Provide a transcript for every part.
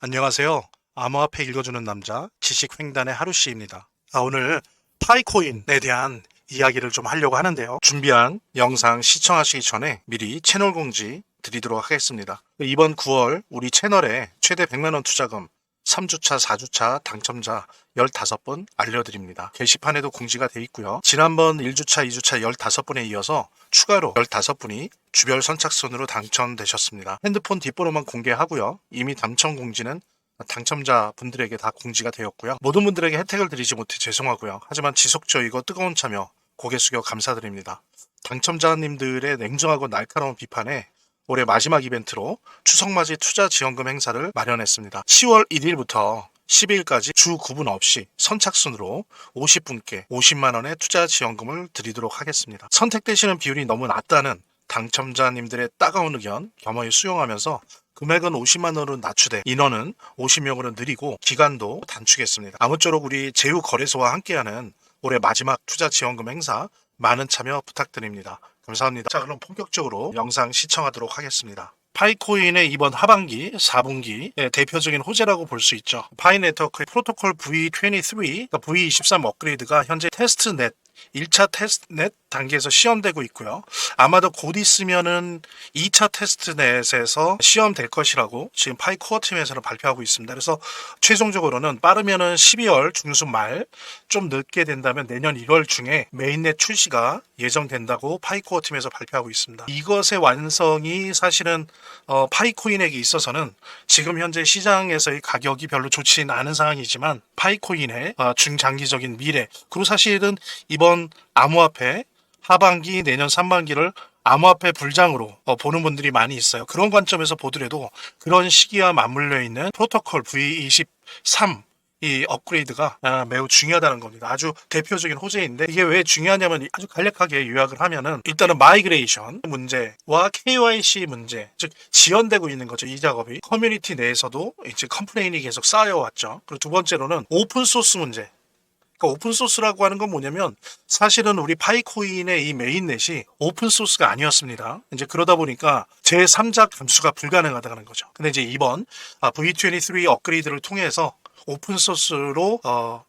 안녕하세요. 암호화폐 읽어주는 남자 지식횡단의 하루씨입니다. 오늘 파이코인에 대한 이야기를 좀 하려고 하는데요. 준비한 영상 시청하시기 전에 미리 채널 공지 드리도록 하겠습니다. 이번 9월 우리 채널에 최대 100만원 투자금 3주차, 4주차 당첨자 15분 알려드립니다. 게시판에도 공지가 돼 있고요. 지난번 1주차, 2주차 15분에 이어서 추가로 15분이 주별 선착순으로 당첨되셨습니다. 핸드폰 뒷번호만 공개하고요. 이미 당첨 공지는 당첨자 분들에게 다 공지가 되었고요. 모든 분들에게 혜택을 드리지 못해 죄송하고요. 하지만 지속적이고 뜨거운 참여 고개 숙여 감사드립니다. 당첨자님들의 냉정하고 날카로운 비판에 올해 마지막 이벤트로 추석맞이 투자지원금 행사를 마련했습니다. 10월 1일부터 12일까지 주 구분 없이 선착순으로 50분께 50만원의 투자지원금을 드리도록 하겠습니다. 선택되시는 비율이 너무 낮다는 당첨자님들의 따가운 의견 겸허히 수용하면서 금액은 50만원으로 낮추되 인원은 50명으로 늘리고 기간도 단축했습니다. 아무쪼록 우리 제휴거래소와 함께하는 올해 마지막 투자지원금 행사 많은 참여 부탁드립니다. 감사합니다. 자, 그럼 본격적으로 영상 시청하도록 하겠습니다. 파이코인의 이번 하반기, 4분기의 대표적인 호재라고 볼 수 있죠. 파이 네트워크의 프로토콜 V23, 그러니까 V23 업그레이드가 현재 테스트넷 1차 테스트넷 단계에서 시험되고 있고요. 아마도 곧 있으면은 2차 테스트넷에서 시험될 것이라고 지금 파이 코어 팀에서는 발표하고 있습니다. 그래서 최종적으로는 빠르면은 12월 중순 말, 좀 늦게 된다면 내년 1월 중에 메인넷 출시가 예정된다고 파이 코어 팀에서 발표하고 있습니다. 이것의 완성이 사실은 파이코인에게 있어서는 지금 현재 시장에서의 가격이 별로 좋지는 않은 상황이지만 파이코인의 중장기적인 미래, 그리고 사실은 이번 암호화폐 하반기 내년 상반기를 암호화폐 불장으로 보는 분들이 많이 있어요. 그런 관점에서 보더라도 그런 시기와 맞물려 있는 프로토콜 V23 이 업그레이드가 매우 중요하다는 겁니다. 아주 대표적인 호재인데 이게 왜 중요하냐면 아주 간략하게 요약을 하면은 일단은 마이그레이션 문제와 KYC 문제, 즉 지연되고 있는 거죠. 이 작업이 커뮤니티 내에서도 이제 컴플레인이 계속 쌓여왔죠. 그리고 두 번째로는 오픈소스 문제. 그러니까 오픈소스라고 하는 건 뭐냐면 사실은 우리 파이코인의 이 메인넷이 오픈소스가 아니었습니다. 이제 그러다 보니까 제3자 감수가 불가능하다는 거죠. 근데 이제 이번 V23 업그레이드를 통해서 오픈소스로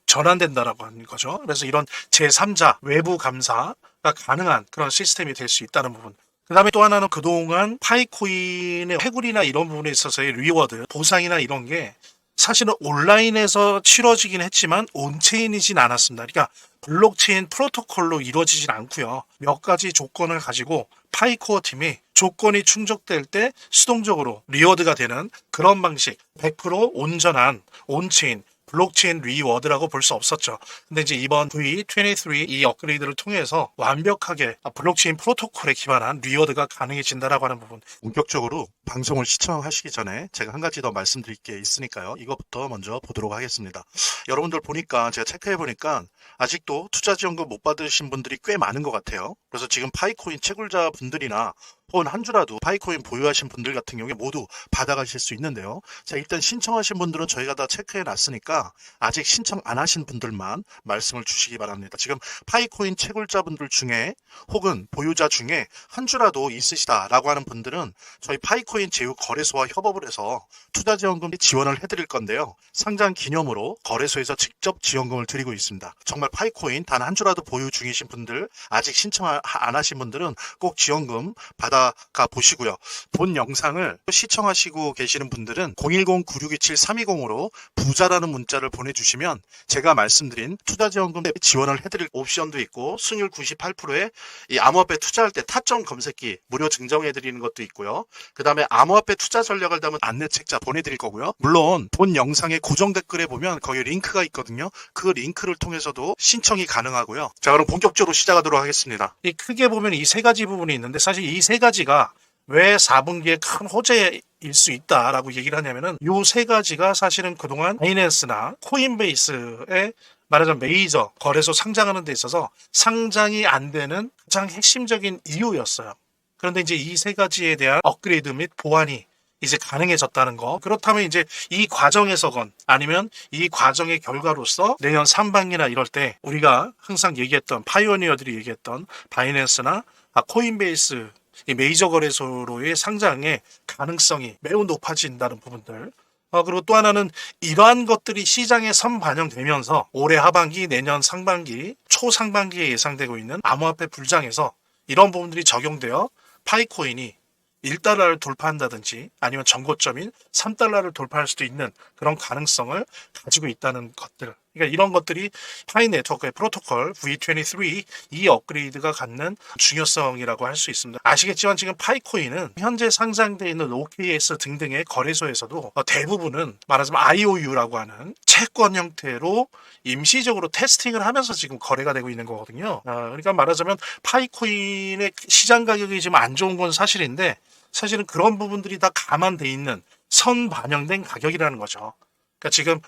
전환된다라고 하는 거죠. 그래서 이런 제3자 외부 감사가 가능한 그런 시스템이 될 수 있다는 부분. 그 다음에 또 하나는 그동안 파이코인의 해굴이나 이런 부분에 있어서의 리워드, 보상이나 이런 게 사실은 온라인에서 치러지긴 했지만 온체인이진 않았습니다. 그러니까 블록체인 프로토콜로 이루어지진 않고요. 몇 가지 조건을 가지고 파이코어 팀이 조건이 충족될 때 수동적으로 리워드가 되는 그런 방식, 100% 온전한 온체인 블록체인 리워드라고 볼 수 없었죠. 근데 이제 이번 V23 이 업그레이드를 통해서 완벽하게 블록체인 프로토콜에 기반한 리워드가 가능해진다라고 하는 부분. 본격적으로 방송을 시청하시기 전에 제가 한 가지 더 말씀드릴 게 있으니까요. 이것부터 먼저 보도록 하겠습니다. 여러분들 보니까 제가 체크해 보니까 아직도 투자지원금 못 받으신 분들이 꽤 많은 것 같아요. 그래서 지금 파이코인 채굴자 분들이나 혹은 한 주라도 파이코인 보유하신 분들 같은 경우에 모두 받아가실 수 있는데요. 자, 일단 신청하신 분들은 저희가 다 체크해 놨으니까 아직 신청 안 하신 분들만 말씀을 주시기 바랍니다. 지금 파이코인 채굴자 분들 중에 혹은 보유자 중에 한 주라도 있으시다라고 하는 분들은 저희 파이코인 제휴 거래소와 협업을 해서 투자지원금 지원을 해드릴 건데요. 상장 기념으로 거래소에서 직접 지원금을 드리고 있습니다. 정말 파이코인 단 한 주라도 보유 중이신 분들, 아직 신청 안 하신 분들은 꼭 지원금 받아가 보시고요. 본 영상을 시청하시고 계시는 분들은 010-9627-320으로 부자라는 문자를 보내주시면 제가 말씀드린 투자지원금 지원을 해드릴 옵션도 있고 수익률 98%의 이 암호화폐 투자할 때 타점 검색기 무료 증정해드리는 것도 있고요. 그 다음에 암호화폐 투자 전략을 담은 안내책자 보내드릴 거고요. 물론 본 영상의 고정 댓글에 보면 거기 링크가 있거든요. 그 링크를 통해서도 신청이 가능하고요. 자, 그럼 본격적으로 시작하도록 하겠습니다. 이 크게 보면 이 세 가지 부분이 있는데 사실 이 세 가지가 왜 4분기에 큰 호재일 수 있다라고 얘기를 하냐면은 이 세 가지가 사실은 그동안 바이낸스나 코인베이스의 말하자면 메이저 거래소 상장하는 데 있어서 상장이 안 되는 가장 핵심적인 이유였어요. 그런데 이제 이 세 가지에 대한 업그레이드 및 보완이 이제 가능해졌다는 거. 그렇다면 이제 이 과정에서건 아니면 이 과정의 결과로서 내년 상반기나 이럴 때 우리가 항상 얘기했던 파이오니어들이 얘기했던 바이낸스나 코인베이스 이 메이저 거래소로의 상장의 가능성이 매우 높아진다는 부분들. 그리고 또 하나는 이러한 것들이 시장에 선반영되면서 올해 하반기, 내년 상반기, 초상반기에 예상되고 있는 암호화폐 불장에서 이런 부분들이 적용되어 파이코인이 1달러를 돌파한다든지 아니면 전고점인 3달러를 돌파할 수도 있는 그런 가능성을 가지고 있다는 것들. 그러니까 이런 것들이 파이 네트워크의 프로토콜 V23 이 업그레이드가 갖는 중요성이라고 할 수 있습니다. 아시겠지만 지금 파이코인은 현재 상장되어 있는 OKS 등등의 거래소에서도 대부분은 말하자면 IOU라고 하는 채권 형태로 임시적으로 테스팅을 하면서 지금 거래가 되고 있는 거거든요. 그러니까 말하자면 파이코인의 시장 가격이 지금 안 좋은 건 사실인데 사실은 그런 부분들이 다 감안돼 있는 선반영된 가격이라는 거죠. 그러니까 지금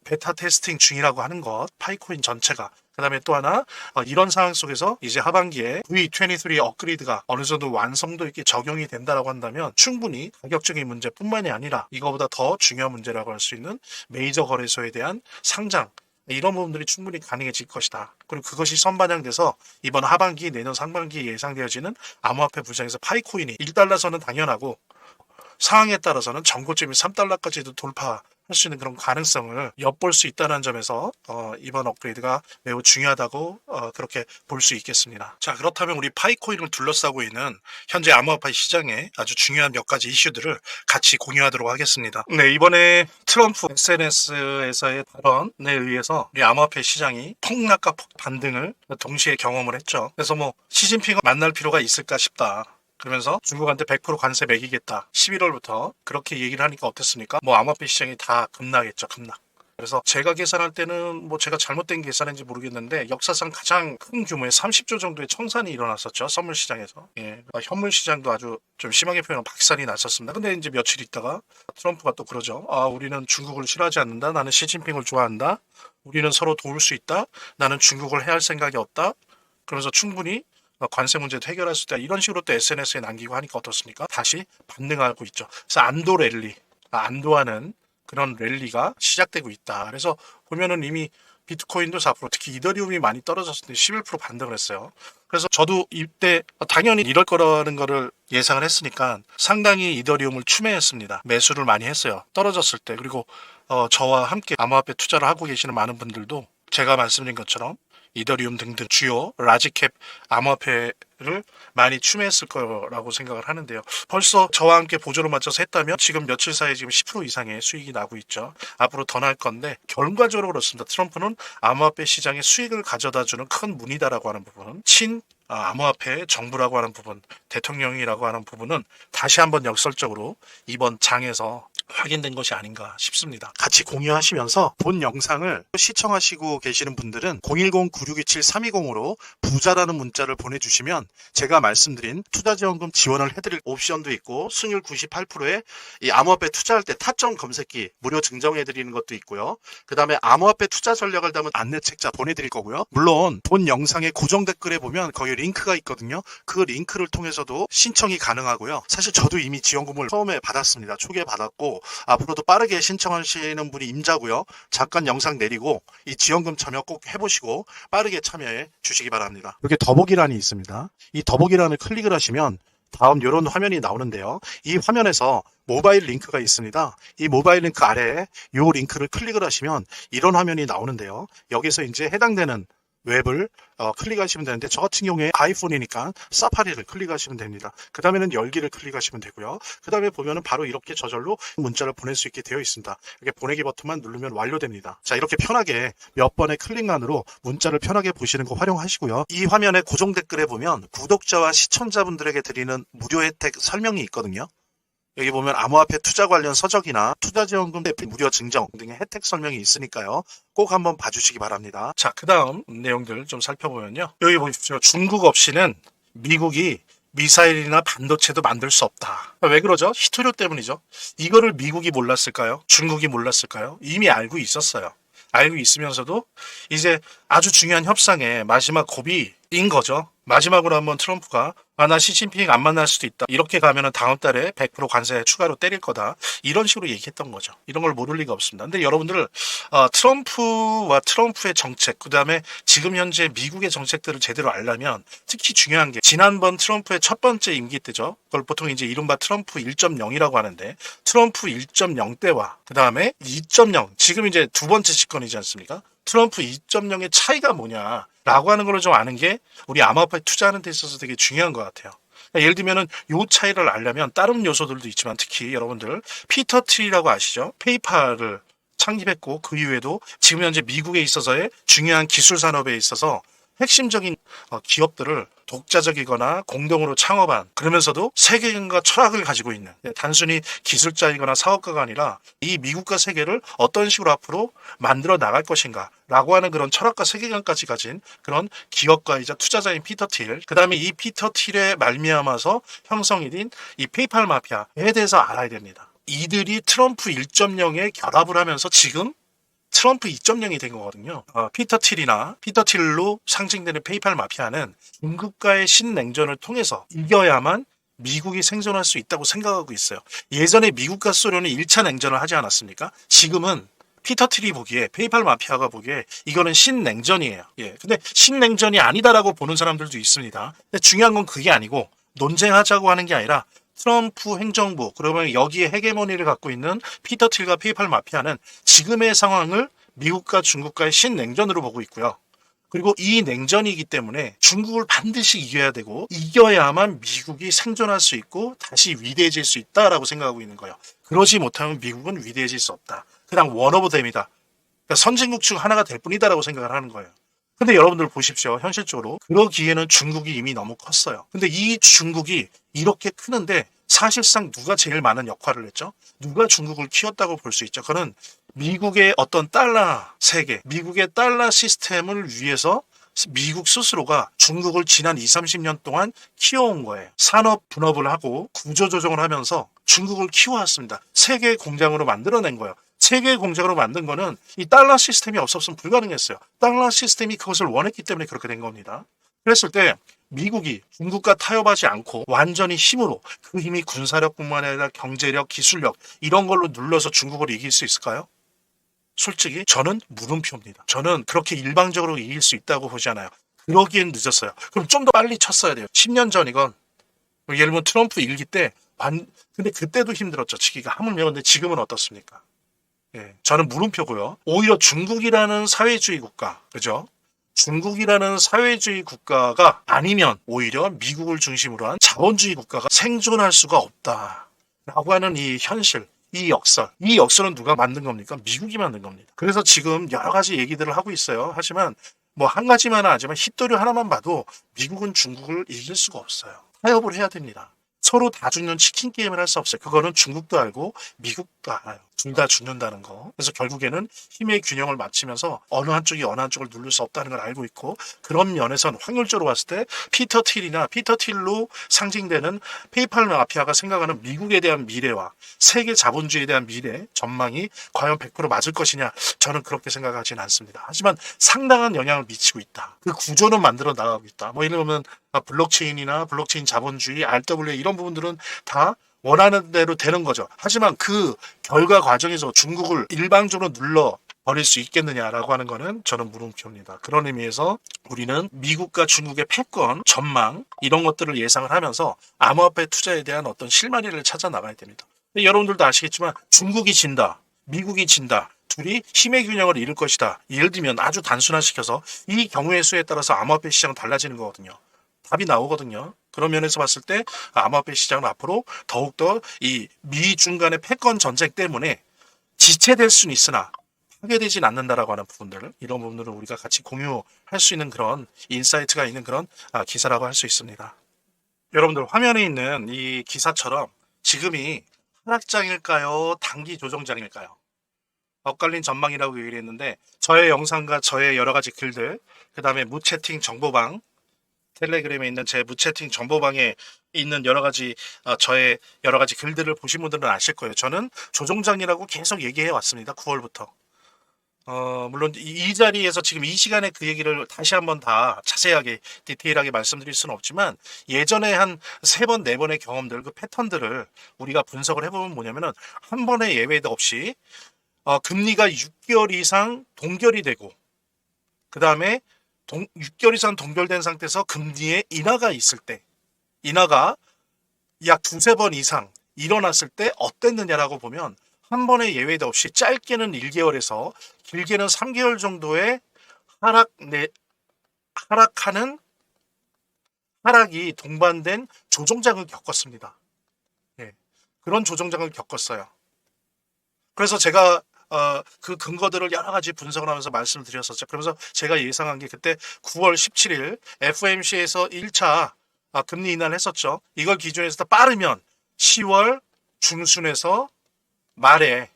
베타 테스팅 중이라고 하는 것, 파이코인 전체가. 그다음에 또 하나 이런 상황 속에서 이제 하반기에 V23 업그레이드가 어느 정도 완성도 있게 적용이 된다라고 한다면 충분히 가격적인 문제뿐만이 아니라 이거보다 더 중요한 문제라고 할 수 있는 메이저 거래소에 대한 상장 이런 부분들이 충분히 가능해질 것이다. 그리고 그것이 선반영돼서 이번 하반기, 내년 상반기에 예상되어지는 암호화폐 불장에서 파이코인이 1달러선은 당연하고 상황에 따라서는 전고점이 3달러까지도 돌파할 수 있는 그런 가능성을 엿볼 수 있다는 점에서 이번 업그레이드가 매우 중요하다고 그렇게 볼 수 있겠습니다. 자, 그렇다면 우리 파이코인을 둘러싸고 있는 현재 암호화폐 시장에 아주 중요한 몇 가지 이슈들을 같이 공유하도록 하겠습니다. 네, 이번에 트럼프 SNS에서의 발언에 의해서 우리 암호화폐 시장이 폭락과 폭반등을 동시에 경험을 했죠. 그래서 뭐 시진핑을 만날 필요가 있을까 싶다. 그러면서 중국한테 100% 관세 매기겠다. 11월부터 그렇게 얘기를 하니까 어땠습니까? 뭐 암호화폐 시장이 다 급락했죠. 급락. 그래서 제가 계산할 때는 뭐 제가 잘못된 계산인지 모르겠는데 역사상 가장 큰 규모의 30조 정도의 청산이 일어났었죠. 선물 시장에서. 예. 현물 시장도 아주 좀 심하게 표현하면 박살이 났었습니다. 근데 이제 며칠 있다가 트럼프가 또 그러죠. 우리는 중국을 싫어하지 않는다. 나는 시진핑을 좋아한다. 우리는 서로 도울 수 있다. 나는 중국을 해할 생각이 없다. 그러면서 충분히 관세 문제도 해결할 수 있다. 이런 식으로 또 SNS에 남기고 하니까 어떻습니까? 다시 반등하고 있죠. 그래서 안도 랠리, 안도하는 그런 랠리가 시작되고 있다. 그래서 보면은 이미 비트코인도 4%, 특히 이더리움이 많이 떨어졌을 때 11% 반등을 했어요. 그래서 저도 이때 당연히 이럴 거라는 거를 예상을 했으니까 상당히 이더리움을 추매했습니다. 매수를 많이 했어요. 떨어졌을 때. 그리고 저와 함께 암호화폐 투자를 하고 계시는 많은 분들도 제가 말씀드린 것처럼 이더리움 등등 주요 라지캡 암호화폐를 많이 추매했을 거라고 생각을 하는데요. 벌써 저와 함께 보조를 맞춰서 했다면 지금 며칠 사이에 지금 10% 이상의 수익이 나고 있죠. 앞으로 더 날 건데 결과적으로 그렇습니다. 트럼프는 암호화폐 시장에 수익을 가져다주는 큰 문이다라고 하는 부분, 암호화폐 정부라고 하는 부분, 대통령이라고 하는 부분은 다시 한번 역설적으로 이번 장에서 확인된 것이 아닌가 싶습니다. 같이 공유하시면서 본 영상을 시청하시고 계시는 분들은 010-9627-320으로 부자라는 문자를 보내주시면 제가 말씀드린 투자지원금 지원을 해드릴 옵션도 있고 수익률 98%의 이 암호화폐 투자할 때 타점 검색기 무료 증정해드리는 것도 있고요. 그 다음에 암호화폐 투자 전략을 담은 안내책자 보내드릴 거고요. 물론 본 영상의 고정 댓글에 보면 거기 링크가 있거든요. 그 링크를 통해서도 신청이 가능하고요. 사실 저도 이미 지원금을 처음에 받았습니다. 초기에 받았고 앞으로도 빠르게 신청하시는 분이 임자고요. 잠깐 영상 내리고 이 지원금 참여 꼭 해보시고 빠르게 참여해 주시기 바랍니다. 이렇게 더보기란이 있습니다. 이 더보기란을 클릭을 하시면 다음 이런 화면이 나오는데요. 이 화면에서 모바일 링크가 있습니다. 이 모바일 링크 아래에 이 링크를 클릭을 하시면 이런 화면이 나오는데요. 여기서 이제 해당되는 웹을 클릭하시면 되는데 저 같은 경우에 아이폰이니까 사파리를 클릭하시면 됩니다. 그 다음에는 열기를 클릭하시면 되고요. 그 다음에 보면은 바로 이렇게 저절로 문자를 보낼 수 있게 되어 있습니다. 이렇게 보내기 버튼만 누르면 완료됩니다. 자, 이렇게 편하게 몇 번의 클릭만으로 문자를 편하게 보시는 거 활용하시고요. 이 화면의 고정 댓글에 보면 구독자와 시청자분들에게 드리는 무료 혜택 설명이 있거든요. 여기 보면 암호화폐 투자 관련 서적이나 투자지원금 무료 증정 등의 혜택 설명이 있으니까요. 꼭 한번 봐주시기 바랍니다. 자, 그 다음 내용들 좀 살펴보면요. 여기 보십시오. 중국 없이는 미국이 미사일이나 반도체도 만들 수 없다. 왜 그러죠? 희토류 때문이죠. 이거를 미국이 몰랐을까요? 중국이 몰랐을까요? 이미 알고 있었어요. 알고 있으면서도 이제 아주 중요한 협상의 마지막 고비 인 거죠. 마지막으로 한번 트럼프가 나 시진핑 안 만날 수도 있다. 이렇게 가면은 다음 달에 100% 관세 추가로 때릴 거다. 이런 식으로 얘기했던 거죠. 이런 걸 모를 리가 없습니다. 근데 여러분들 트럼프와 트럼프의 정책, 그다음에 지금 현재 미국의 정책들을 제대로 알려면 특히 중요한 게 지난번 트럼프의 첫 번째 임기 때죠. 그걸 보통 이제 이른바 트럼프 1.0이라고 하는데 트럼프 1.0 때와 그다음에 2.0 지금 이제 두 번째 집권이지 않습니까? 트럼프 2.0의 차이가 뭐냐라고 하는 걸 좀 아는 게 우리 암호화폐 투자하는 데 있어서 되게 중요한 것 같아요. 그러니까 예를 들면은 요 차이를 알려면 다른 요소들도 있지만 특히 여러분들 피터 트리라고 아시죠? 페이팔을 창립했고 그 이후에도 지금 현재 미국에 있어서의 중요한 기술 산업에 있어서 핵심적인 기업들을 독자적이거나 공동으로 창업한 그러면서도 세계관과 철학을 가지고 있는 단순히 기술자이거나 사업가가 아니라 이 미국과 세계를 어떤 식으로 앞으로 만들어 나갈 것인가 라고 하는 그런 철학과 세계관까지 가진 그런 기업가이자 투자자인 피터 틸 그 다음에 이 피터 틸에 말미암아서 형성이 된 이 페이팔 마피아에 대해서 알아야 됩니다. 이들이 트럼프 1.0에 결합을 하면서 지금 트럼프 2.0이 된 거거든요. 피터 틸로 상징되는 페이팔 마피아는 중국과의 신냉전을 통해서 이겨야만 미국이 생존할 수 있다고 생각하고 있어요. 예전에 미국과 소련이 1차 냉전을 하지 않았습니까? 지금은 피터 틸이 보기에 페이팔 마피아가 보기에 이거는 신냉전이에요. 예. 근데 신냉전이 아니다라고 보는 사람들도 있습니다. 근데 중요한 건 그게 아니고 논쟁하자고 하는 게 아니라 트럼프 행정부 그러면 여기에 헤게모니를 갖고 있는 피터 틸과 페이팔 마피아는 지금의 상황을 미국과 중국과의 신냉전으로 보고 있고요. 그리고 이 냉전이기 때문에 중국을 반드시 이겨야 되고 이겨야만 미국이 생존할 수 있고 다시 위대해질 수 있다라고 생각하고 있는 거예요. 그러지 못하면 미국은 위대해질 수 없다. 그냥 원 오브 댐이다. 그러니까 선진국 중 하나가 될 뿐이다라고 생각을 하는 거예요. 근데 여러분들 보십시오. 현실적으로 그러기에는 중국이 이미 너무 컸어요. 근데 이 중국이 이렇게 크는데 사실상 누가 제일 많은 역할을 했죠? 누가 중국을 키웠다고 볼 수 있죠? 그는 미국의 어떤 달러 세계, 미국의 달러 시스템을 위해서 미국 스스로가 중국을 지난 20, 30년 동안 키워온 거예요. 산업 분업을 하고 구조조정을 하면서 중국을 키워왔습니다. 세계 공장으로 만들어낸 거예요. 세계 공장으로 만든 거는 이 달러 시스템이 없었으면 불가능했어요. 달러 시스템이 그것을 원했기 때문에 그렇게 된 겁니다. 그랬을 때 미국이 중국과 타협하지 않고 완전히 힘으로 그 힘이 군사력뿐만 아니라 경제력, 기술력 이런 걸로 눌러서 중국을 이길 수 있을까요? 솔직히 저는 물음표입니다. 저는 그렇게 일방적으로 이길 수 있다고 보지 않아요. 그러기엔 늦었어요. 그럼 좀 더 빨리 쳤어야 돼요. 10년 전이건 예를 들면 트럼프 일기 때 근데 그때도 힘들었죠. 치기가 하물며. 근데 지금은 어떻습니까? 예, 저는 물음표고요. 오히려 중국이라는 사회주의 국가, 그죠? 중국이라는 사회주의 국가가 아니면 오히려 미국을 중심으로 한 자본주의 국가가 생존할 수가 없다라고 하는 이 현실, 이 역설은 누가 만든 겁니까? 미국이 만든 겁니다. 그래서 지금 여러 가지 얘기들을 하고 있어요. 하지만 뭐 한 가지만은 아니지만 힛도리 하나만 봐도 미국은 중국을 이길 수가 없어요. 타협을 해야 됩니다. 서로 다 죽는 치킨 게임을 할 수 없어요. 그거는 중국도 알고 미국도 알아요. 둘 다 죽는다는 거. 그래서 결국에는 힘의 균형을 맞추면서 어느 한쪽이 어느 한쪽을 누를 수 없다는 걸 알고 있고 그런 면에선 확률적으로 봤을 때 피터 틸로 상징되는 페이팔 마피아가 생각하는 미국에 대한 미래와 세계 자본주의에 대한 미래 전망이 과연 100% 맞을 것이냐 저는 그렇게 생각하지는 않습니다. 하지만 상당한 영향을 미치고 있다. 그 구조는 만들어 나가고 있다. 뭐 예를 들면 블록체인이나 블록체인 자본주의, RWA 이런 부분들은 다 원하는 대로 되는 거죠. 하지만 그 결과 과정에서 중국을 일방적으로 눌러 버릴 수 있겠느냐라고 하는 거는 저는 물음표입니다. 그런 의미에서 우리는 미국과 중국의 패권, 전망 이런 것들을 예상을 하면서 암호화폐 투자에 대한 어떤 실마리를 찾아 나가야 됩니다. 여러분들도 아시겠지만 중국이 진다, 미국이 진다. 둘이 힘의 균형을 이룰 것이다. 예를 들면 아주 단순화시켜서 이 경우의 수에 따라서 암호화폐 시장은 달라지는 거거든요. 답이 나오거든요. 그런 면에서 봤을 때 암호화폐 시장은 앞으로 더욱더 이 미중 간의 패권 전쟁 때문에 지체될 수는 있으나 파괴되진 않는다라고 하는 부분들 이런 부분들을 우리가 같이 공유할 수 있는 그런 인사이트가 있는 그런 기사라고 할 수 있습니다. 여러분들 화면에 있는 이 기사처럼 지금이 하락장일까요? 단기 조정장일까요? 엇갈린 전망이라고 얘기를 했는데 저의 영상과 저의 여러 가지 글들 그 다음에 무채팅 정보방 텔레그램에 있는 제 무채팅 정보방에 있는 여러 가지 저의 여러 가지 글들을 보신 분들은 아실 거예요. 저는 조정장이라고 계속 얘기해 왔습니다. 9월부터. 물론 이 자리에서 지금 이 시간에 그 얘기를 다시 한번 다 자세하게 디테일하게 말씀드릴 수는 없지만 예전에 한 세 번, 네 번의 경험들 그 패턴들을 우리가 분석을 해보면 뭐냐면은 한 번의 예외도 없이 금리가 6개월 이상 동결이 되고 그 다음에 6개월 이상 동결된 상태에서 금리의 인하가 있을 때 인하가 약 두세 번 이상 일어났을 때 어땠느냐라고 보면 한 번의 예외도 없이 짧게는 1개월에서 길게는 3개월 정도의 하락하는 하락이 동반된 조정장을 겪었습니다. 예, 그런 조정장을 겪었어요. 그래서 제가 그 근거들을 여러 가지 분석을 하면서 말씀을 드렸었죠. 그러면서 제가 예상한 게 그때 9월 17일 FOMC에서 1차 금리 인하를 했었죠. 이걸 기준해서 빠르면 10월 중순에서 말에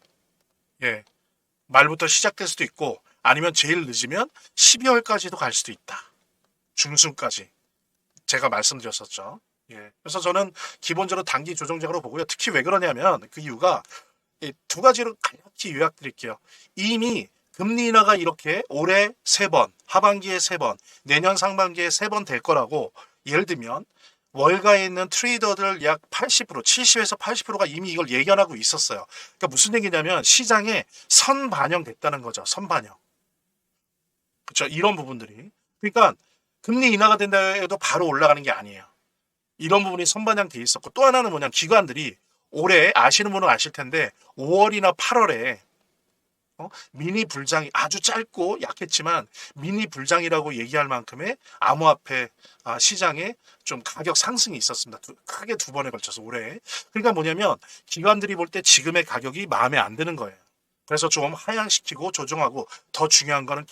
말부터 시작될 수도 있고 아니면 제일 늦으면 12월까지도 갈 수도 있다. 중순까지 제가 말씀드렸었죠. 그래서 저는 기본적으로 단기 조정장으로 보고요. 특히 왜 그러냐면 그 이유가 두 가지로 간략히 요약드릴게요. 이미 금리 인하가 이렇게 올해 3번, 하반기에 3번, 내년 상반기에 3번 될 거라고 예를 들면 월가에 있는 트레이더들 약 80%, 70에서 80%가 이미 이걸 예견하고 있었어요. 그러니까 무슨 얘기냐면 시장에 선반영됐다는 거죠. 선반영. 그렇죠. 이런 부분들이. 그러니까 금리 인하가 된다 해도 바로 올라가는 게 아니에요. 이런 부분이 선반영돼 있었고 또 하나는 뭐냐면 기관들이 올해 아시는 분은 아실 텐데 5월이나 8월에 미니 불장이 아주 짧고 약했지만 미니 불장이라고 얘기할 만큼의 암호화폐 시장에 좀 가격 상승이 있었습니다. 크게 두 번에 걸쳐서 올해. 그러니까 뭐냐면 기관들이 볼 때 지금의 가격이 마음에 안 드는 거예요. 그래서 좀 하향시키고 조정하고 더 중요한 거는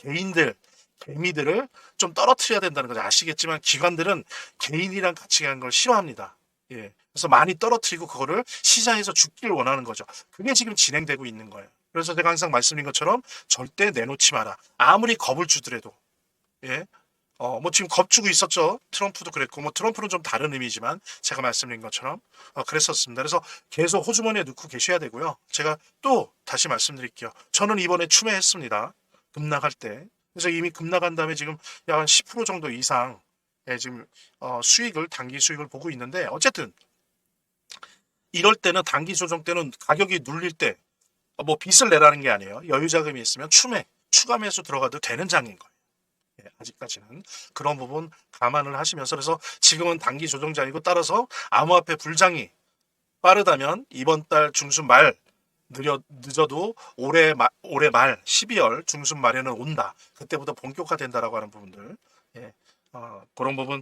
개미들을 좀 떨어뜨려야 된다는 거죠. 아시겠지만 기관들은 개인이랑 같이 가는 걸 싫어합니다. 그래서 많이 떨어뜨리고 그거를 시장에서 죽기를 원하는 거죠. 그게 지금 진행되고 있는 거예요. 그래서 제가 항상 말씀드린 것처럼 절대 내놓지 마라. 아무리 겁을 주더라도. 뭐 지금 겁주고 있었죠. 트럼프도 그랬고, 뭐 트럼프는 좀 다른 의미지만 제가 말씀드린 것처럼 그랬었습니다. 그래서 계속 호주머니에 넣고 계셔야 되고요. 제가 또 다시 말씀드릴게요. 저는 이번에 추매했습니다. 급락할 때. 그래서 이미 급락한 다음에 지금 약 한 10% 정도 이상 지금 단기 수익을 보고 있는데 어쨌든 이럴 때는 단기 조정 때는 가격이 눌릴 때 뭐 빚을 내라는 게 아니에요. 여유 자금이 있으면 추가 매수 들어가도 되는 장인 거예요. 아직까지는 그런 부분 감안을 하시면서 그래서 지금은 단기 조정장이고 따라서 암호화폐 불장이 빠르다면 이번 달 중순 말 늦어도 올해 말 12월 중순 말에는 온다. 그때부터 본격화된다라고 하는 부분들 그런 부분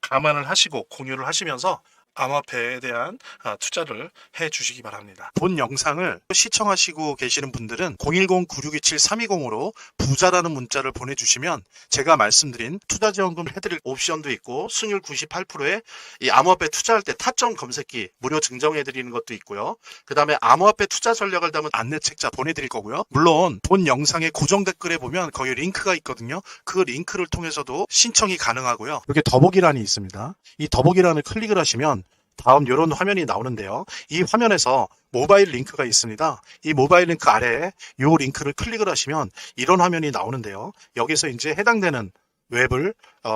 감안을 하시고 공유를 하시면서 암호화폐에 대한 투자를 해 주시기 바랍니다. 본 영상을 시청하시고 계시는 분들은 010-9627-320으로 부자라는 문자를 보내주시면 제가 말씀드린 투자지원금 해드릴 옵션도 있고 승률 98%의 이 암호화폐 투자할 때 타점 검색기 무료 증정해드리는 것도 있고요. 그 다음에 암호화폐 투자 전략을 담은 안내책자 보내드릴 거고요. 물론 본 영상의 고정 댓글에 보면 거기 링크가 있거든요. 그 링크를 통해서도 신청이 가능하고요. 이렇게 더보기란이 있습니다. 이 더보기란을 클릭을 하시면 다음 이런 화면이 나오는데요. 이 화면에서 모바일 링크가 있습니다. 이 모바일 링크 아래에 이 링크를 클릭을 하시면 이런 화면이 나오는데요. 여기서 이제 해당되는 웹을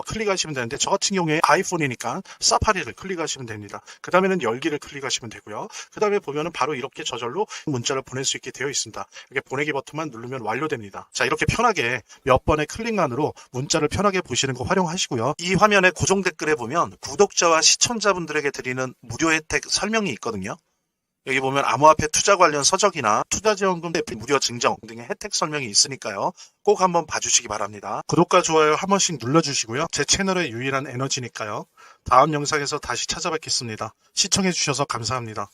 클릭하시면 되는데 저 같은 경우에 아이폰이니까 사파리를 클릭하시면 됩니다. 그 다음에는 열기를 클릭하시면 되고요. 그 다음에 보면은 바로 이렇게 저절로 문자를 보낼 수 있게 되어 있습니다. 이렇게 보내기 버튼만 누르면 완료됩니다. 자, 이렇게 편하게 몇 번의 클릭만으로 문자를 편하게 보시는 거 활용하시고요. 이 화면의 고정 댓글에 보면 구독자와 시청자분들에게 드리는 무료 혜택 설명이 있거든요. 여기 보면 암호화폐 투자 관련 서적이나 투자지원금 대피 무료 증정 등의 혜택 설명이 있으니까요. 꼭 한번 봐주시기 바랍니다. 구독과 좋아요 한 번씩 눌러주시고요. 제 채널의 유일한 에너지니까요. 다음 영상에서 다시 찾아뵙겠습니다. 시청해주셔서 감사합니다.